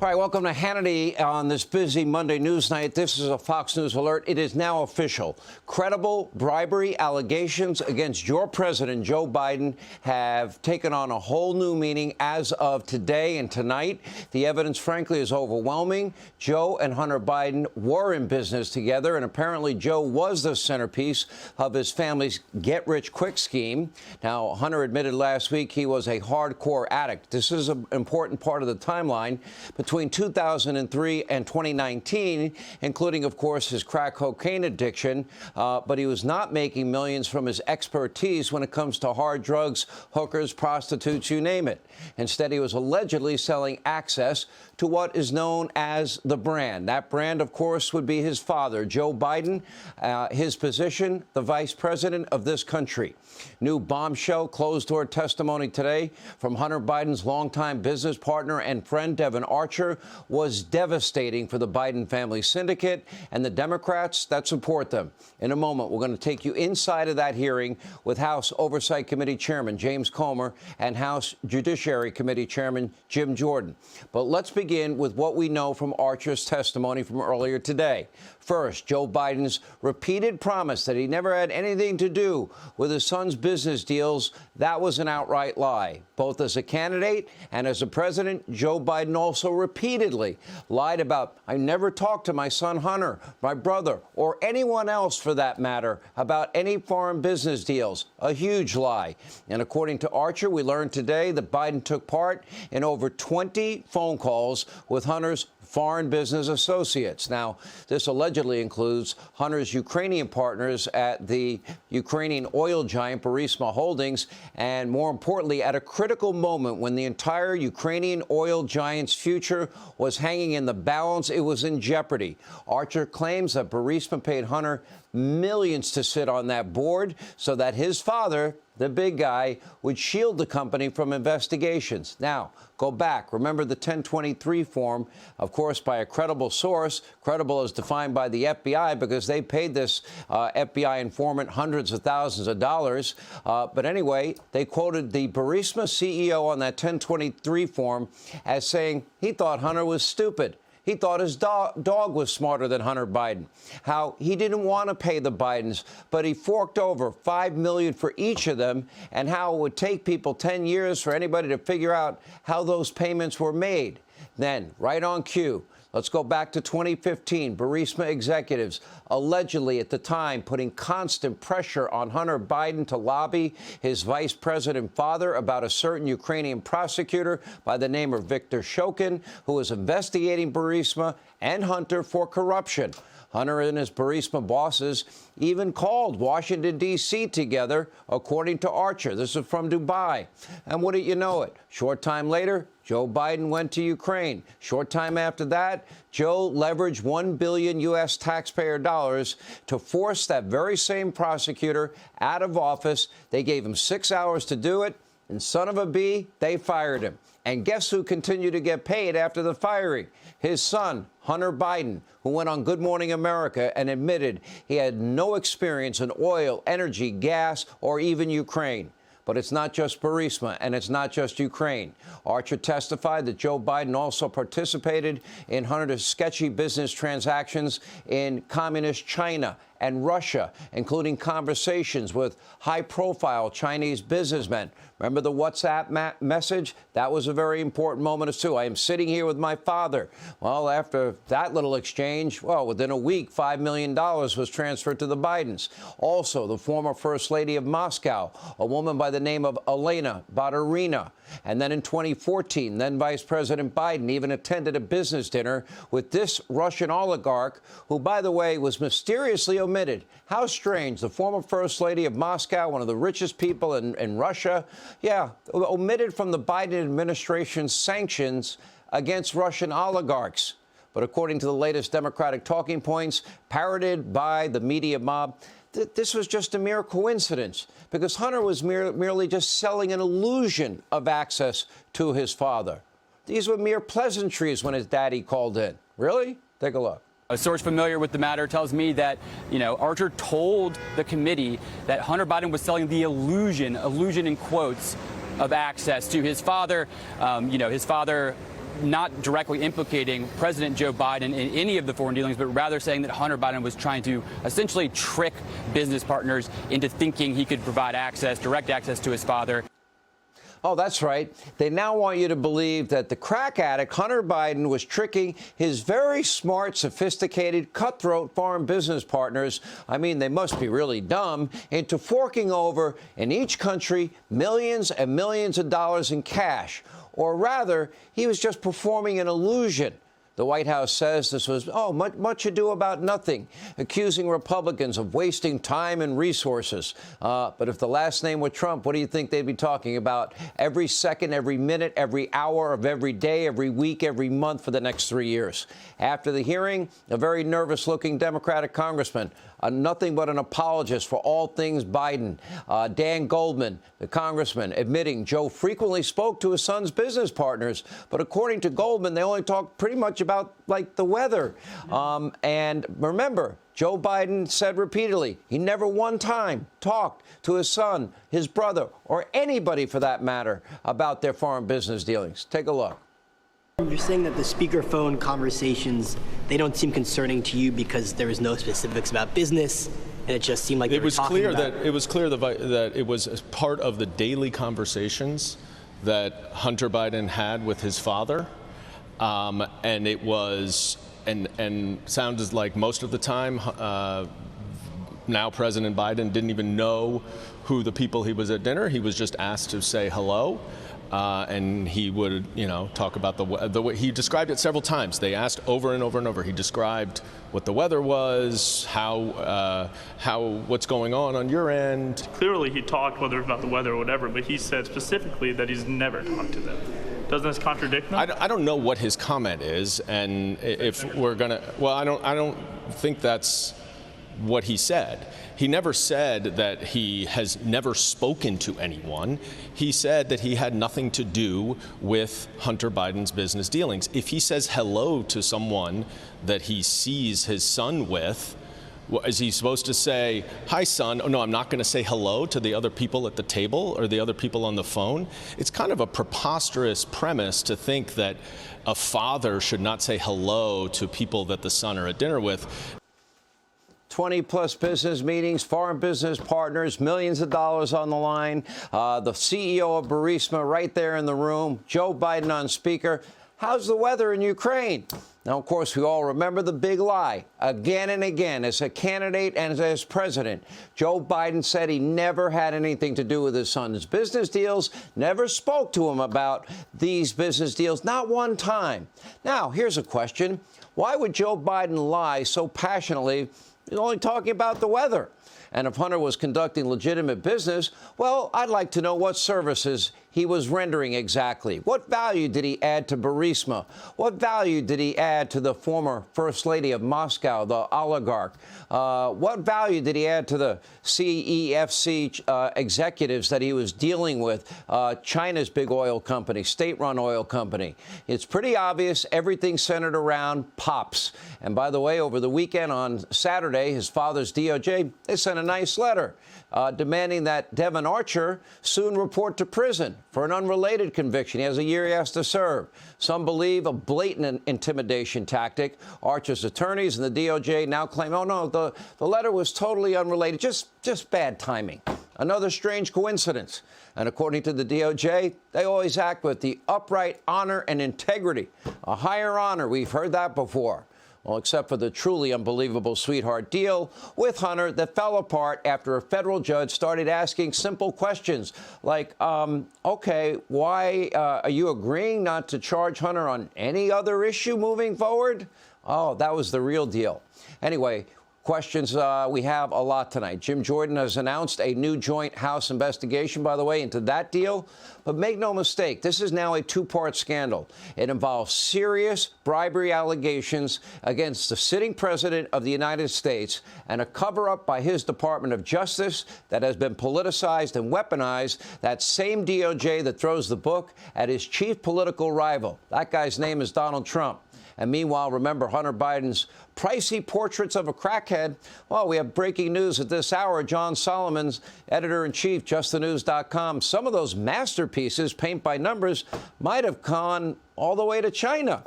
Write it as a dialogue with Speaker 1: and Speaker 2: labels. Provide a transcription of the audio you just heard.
Speaker 1: All right, welcome to Hannity on this busy Monday news night. This is a Fox News alert. It is now official. Credible bribery allegations against your president, Joe Biden, have taken on a whole new meaning as of today and tonight. The evidence, frankly, is overwhelming. Joe and Hunter Biden were in business together, and apparently Joe was the centerpiece of his family's get-rich-quick scheme. Now, Hunter admitted last week he was a hardcore addict. This is an important part of the timeline between 2003 and 2019, including, of course, his crack cocaine addiction. But he was not making millions from his expertise when it comes to hard drugs, hookers, prostitutes, you name it. Instead, he was allegedly selling access to what is known as the brand. That brand, of course, would be his father, Joe Biden, his position, the vice president of this country. New bombshell closed-door testimony today from Hunter Biden's longtime business partner and friend, Devon Archer, was devastating for the Biden family syndicate and the Democrats that support them. In a moment, we're going to take you inside of that hearing with House Oversight Committee Chairman James Comer and House Judiciary Committee Chairman Jim Jordan. But let's begin with what we know from Archer's testimony from earlier today. First, Joe Biden's repeated promise that he never had anything to do with his son's business deals. That was an outright lie. Both as a candidate and as a president, Joe Biden also repeatedly lied about, I never talked to my son Hunter, my brother, or anyone else for that matter, about any foreign business deals. A huge lie. And according to Archer, we learned today that Biden took part in over 20 phone calls with Hunter's foreign business associates. Now, this allegedly includes Hunter's Ukrainian partners at the Ukrainian oil giant Burisma Holdings, and more importantly, at a critical moment when the entire Ukrainian oil giant's future was hanging in the balance, it was in jeopardy. Archer claims that Burisma paid Hunter millions to sit on that board so that his father, the big guy, would shield the company from investigations. Now, go back. Remember the 1023 form, of course, by a credible source. Credible as defined by the FBI because they paid this FBI informant hundreds of thousands of dollars. But anyway, they quoted the Burisma CEO on that 1023 form as saying he thought Hunter was stupid. He thought his dog was smarter than Hunter Biden, how he didn't want to pay the Bidens, but he forked over $5 million for each of them, and how it would take people 10 years for anybody to figure out how those payments were made. Then, right on cue, let's go back to 2015. Burisma executives allegedly at the time putting constant pressure on Hunter Biden to lobby his vice president father about a certain Ukrainian prosecutor by the name of Viktor Shokin, who was investigating Burisma and Hunter for corruption. Hunter and his Burisma bosses even called Washington, D.C. together, according to Archer. This is from Dubai. And wouldn't you know it? Short time later, Joe Biden went to Ukraine. Short time after that, Joe leveraged $1 billion U.S. taxpayer dollars to force that very same prosecutor out of office. They gave him 6 hours to do it, and son of a bee, they fired him. And guess who continued to get paid after the firing? His son, Hunter Biden, who went on Good Morning America and admitted he had no experience in oil, energy, gas, or even Ukraine. But it's not just Burisma, and it's not just Ukraine. Archer testified that Joe Biden also participated in Hunter's sketchy business transactions in communist China and Russia, including conversations with high-profile Chinese businessmen. Remember the WhatsApp message? That was a very important moment, too. I am sitting here with my father. Well, after that little exchange, well, within a week, $5 million was transferred to the Bidens. Also, the former First Lady of Moscow, a woman by the name of Elena Baturina. And then in 2014, then Vice President Biden even attended a business dinner with this Russian oligarch, who, by the way, was mysteriously omitted. How strange. The former First Lady of Moscow, one of the richest people in Russia, omitted from the Biden administration's sanctions against Russian oligarchs. But according to the latest Democratic talking points, parroted by the media mob, this was just a mere coincidence, because Hunter was merely just selling an illusion of access to his father. These were mere pleasantries when his daddy called in. Really? Take a look.
Speaker 2: A source familiar with the matter tells me that, Archer told the committee that Hunter Biden was selling the illusion in quotes, of access to his father. His father not directly implicating President Joe Biden in any of the foreign dealings, but rather saying that Hunter Biden was trying to essentially trick business partners into thinking he could provide access, direct access to his father.
Speaker 1: Oh, that's right. They now want you to believe that the crack addict, Hunter Biden, was tricking his very smart, sophisticated, cutthroat foreign business partners, I mean, they must be really dumb, into forking over, in each country, millions and millions of dollars in cash. Or rather, he was just performing an illusion. The White House says this was, much ado about nothing, accusing Republicans of wasting time and resources. But if the last name were Trump, what do you think they'd be talking about every second, every minute, every hour of every day, every week, every month for the next 3 years? After the hearing, a very nervous-looking Democratic congressman, nothing but an apologist for all things Biden, Dan Goldman, the congressman, admitting Joe frequently spoke to his son's business partners. But according to Goldman, they only talked pretty much about, like, the weather. And remember, Joe Biden said repeatedly he never one time talked to his son, his brother, or anybody for that matter about their foreign business dealings. Take a look.
Speaker 3: You're saying that the speakerphone conversations, they don't seem concerning to you because there was no specifics about business, and it just seemed like
Speaker 4: it was clear that it was part of the daily conversations that Hunter Biden had with his father, and it was and sounded like most of the time now President Biden didn't even know who the people he was at dinner. He was just asked to say hello. And he would, talk about the way he described it several times. They asked over and over and over. He described what the weather was, what's going on your end.
Speaker 5: Clearly, he talked, whether it was about the weather or whatever, but he said specifically that he's never talked to them. Doesn't this contradict them?
Speaker 4: I don't know what his comment is, and if we're gonna, I don't think that's what he said. He never said that he has never spoken to anyone. He said that he had nothing to do with Hunter Biden's business dealings. If he says hello to someone that he sees his son with, is he supposed to say, "Hi, son"? Oh, no, I'm not going to say hello to the other people at the table or the other people on the phone. It's kind of a preposterous premise to think that a father should not say hello to people that the son are at dinner with.
Speaker 1: 20-plus business meetings, foreign business partners, millions of dollars on the line. The CEO of Burisma right there in the room. Joe Biden on speaker. How's the weather in Ukraine? Now, of course, we all remember the big lie. Again and again, as a candidate and as president, Joe Biden said he never had anything to do with his son's business deals, never spoke to him about these business deals, not one time. Now, here's a question. Why would Joe Biden lie so passionately? He's only talking about the weather. And if Hunter was conducting legitimate business, well, I'd like to know what services he was rendering exactly. What value did he add to Burisma? What value did he add to the former First Lady of Moscow, the oligarch? What value did he add to the CEFC executives that he was dealing with, China's big oil company, state-run oil company? It's pretty obvious everything centered around Pops. And by the way, over the weekend on Saturday, his father's DOJ, they sent a nice letter demanding that Devon Archer soon report to prison for an unrelated conviction. He has a year he has to serve. Some believe a blatant intimidation tactic. Archer's attorneys and the DOJ now claim, oh, no, the letter was totally unrelated, just bad timing. Another strange coincidence. And according to the DOJ, they always act with the upright honor and integrity. A higher honor, we've heard that before. Well, except for the truly unbelievable sweetheart deal with Hunter that fell apart after a federal judge started asking simple questions like, OK, why are you agreeing not to charge Hunter on any other issue moving forward? Oh, that was the real deal. Anyway, questions we have a lot tonight. Jim Jordan has announced a new joint House investigation, by the way, into that deal. But make no mistake, this is now a two-part scandal. It involves serious bribery allegations against the sitting president of the United States and a cover-up by his Department of Justice that has been politicized and weaponized, that same DOJ that throws the book at his chief political rival. That guy's name is Donald Trump. And meanwhile, remember Hunter Biden's pricey portraits of a crackhead? Well, we have breaking news at this hour. John Solomon's editor-in-chief, justthenews.com. Some of those masterpieces pieces, paint by numbers, might have gone all the way to China.